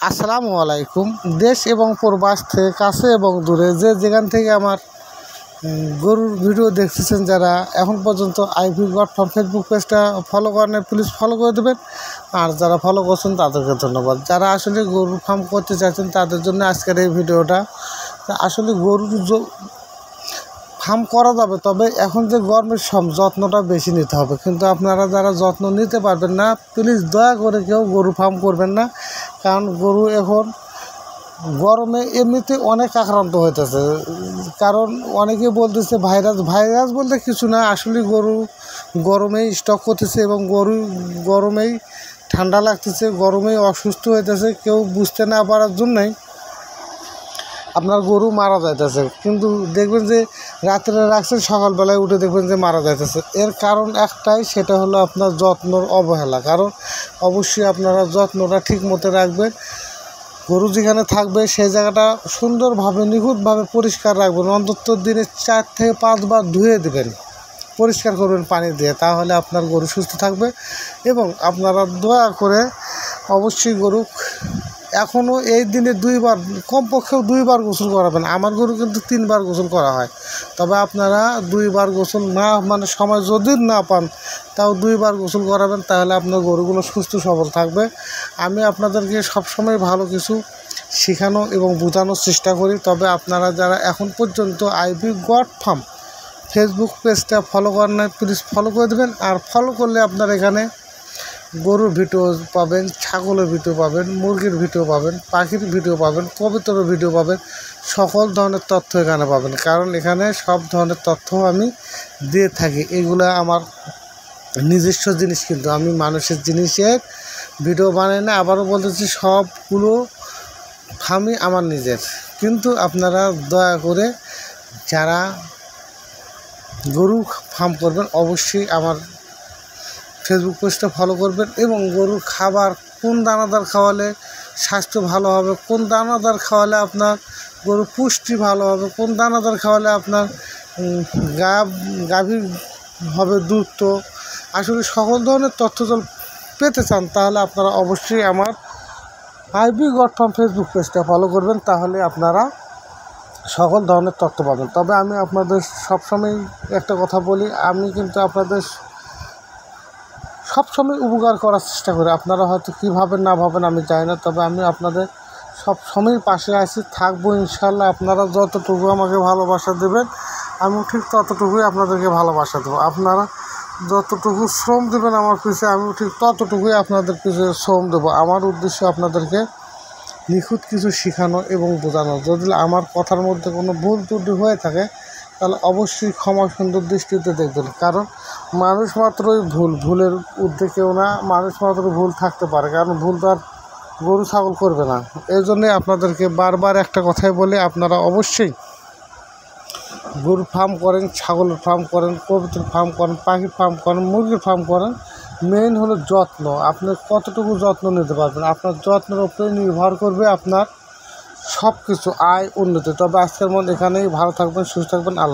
আসসালামু আলাইকুম। দেশ এবং প্রবাস থেকে কাছে এবং দূরে যে যেখান থেকে আমার গরুর ভিডিও দেখতেছেন, যারা এখন পর্যন্ত আইভি গড ফার্ম ফেসবুক পেজটা ফলো করেন, প্লিজ ফলো করে দেবেন। আর যারা ফলো করছেন তাদেরকে ধন্যবাদ। যারা আসলে গরুর ফার্ম করতে চাইছেন তাদের জন্য আজকের এই ভিডিওটা। আসলে গরুর ফার্ম করা যাবে, তবে এখন যে গরমের যত্নটা বেশি নিতে হবে। কিন্তু আপনারা যারা যত্ন নিতে পারবেন না, প্লিজ দয়া করে কেউ গরু ফার্ম করবেন না। কারণ গরু এখন গরমে এমনিতে অনেক আক্রান্ত হইতেছে। কারণ অনেকে বলতেছে ভাইরাস বলতে কিছু না, আসলে গরু গরমেই স্টক করতেছে এবং গরু গরমেই ঠান্ডা লাগতেছে, গরমেই অসুস্থ হইতেছে। কেউ বুঝতে না পারার জন্যই আপনার গরু মারা যাইতেছে। কিন্তু দেখবেন যে রাত্রে রাখছেন, সকালবেলায় উঠে দেখবেন যে মারা যাইতেছে। এর কারণ একটাই, সেটা হলো আপনার যত্নর অবহেলা। কারণ অবশ্যই আপনারা যত্নটা ঠিক মতো রাখবেন। গরু যেখানে থাকবে সেই জায়গাটা সুন্দরভাবে নিখুঁতভাবে পরিষ্কার রাখবেন। অন্তত দিনে 4 থেকে 5 বার ধুয়ে দেবেন, পরিষ্কার করবেন পানি দিয়ে। তাহলে আপনার গরু সুস্থ থাকবে। এবং আপনারা দয়া করে অবশ্যই গরু এখনও এই দিনে 2 বার, কমপক্ষেও 2 বার গোসল করাবেন। আমার গরু কিন্তু 3 বার গোসল করা হয়। তবে আপনারা 2 বার গোসল না, সময় যদি না পান, তাও 2 বার গোসল করাবেন। তাহলে আপনার গরুগুলো সুস্থ সবল থাকবে। আমি আপনাদেরকে সবসময় ভালো কিছু শেখানো এবং বোঝানোর চেষ্টা করি। তবে আপনারা যারা এখন পর্যন্ত আইভি গড ফার্ম ফেসবুক পেজটা ফলো করেন না, প্লিজ ফলো করে দেবেন। আর ফলো করলে আপনারা এখানে গরুর ভিডিও পাবেন, ছাগলের ভিডিও পাবেন, মুরগির ভিডিও পাবেন, পাখির ভিডিও পাবেন, কবুতরের ভিডিও পাবেন। সকল ধরনের তথ্য এখানে পাবেন। কারণ এখানে সব ধরনের তথ্য আমি দিয়ে থাকি। এগুলো আমার নিজস্ব জিনিস, কিন্তু আমি মানুষের জিনিসের ভিডিও বানাই না। আবারও বলতেছি, সবগুলো ফার্মই আমার নিজের। কিন্তু আপনারা দয়া করে যারা গরু ফার্ম করবেন, অবশ্যই আমার ফেসবুক পেজটা ফলো করবেন। এবং গরুর খাবার, কোন দানাদার খাওয়ালে স্বাস্থ্য ভালো হবে, কোন দানাদার খাওয়ালে আপনার গরু পুষ্টি ভালো হবে, কোন দানাদার খাওয়ালে আপনার গাভীর হবে দ্রুত, আসলে সকল ধরনের তথ্য পেতে চান, তাহলে আপনারা অবশ্যই আমার আইভি গড ফার্ম ফেসবুক পেজটা ফলো করবেন। তাহলে আপনারা সকল ধরনের তথ্য পাবেন। তবে আমি আপনাদের সবসময় একটা কথা বলি, আমি কিন্তু আপনাদের সবসময় উপকার করার চেষ্টা করি। আপনারা হয়তো কী ভাবেন না ভাবেন আমি জানি না, তবে আমি আপনাদের সবসময় পাশে আছি, থাকবো ইনশাল্লাহ। আপনারা যতটুকু আমাকে ভালোবাসা দেবেন, আমি ঠিক ততটুকুই আপনাদেরকে ভালোবাসা দেবো। আপনারা যতটুকু শ্রম দেবেন আমার পিছনে, আমি ঠিক ততটুকুই আপনাদের পিছনে শ্রম দেবো। আমার উদ্দেশ্য আপনাদেরকে নিখুঁত কিছু শেখানো এবং বোঝানো। যদি আমার কথার মধ্যে কোনো ভুল ত্রুটি হয়ে থাকে, তাহলে অবশ্যই ক্ষমা সুন্দর দৃষ্টিতে দেখবেন। কারণ মানুষ মাত্রই ভুলের ঊর্ধ্বে কেউ না। মানুষ মাত্র ভুল থাকতে পারে, কারণ ভুল তো আর গরু ছাগল করবে না। এই জন্যে আপনাদেরকে বারবার একটা কথাই বলি, আপনারা অবশ্যই গরুর ফার্ম করেন, ছাগলের ফার্ম করেন, কবুতর ফার্ম করেন, পাখির ফার্ম করেন, মুরগির ফার্ম করেন, মেইন হলো যত্ন। আপনি কতটুকু যত্ন নিতে পারবেন, আপনার যত্নের উপরে নির্ভর করবে আপনার সব কিছু আয় উন্নতি। তবে আজকের মধ্যে এখানেই ভালো থাকবেন, সুস্থ থাকবেন। আল্লাহ।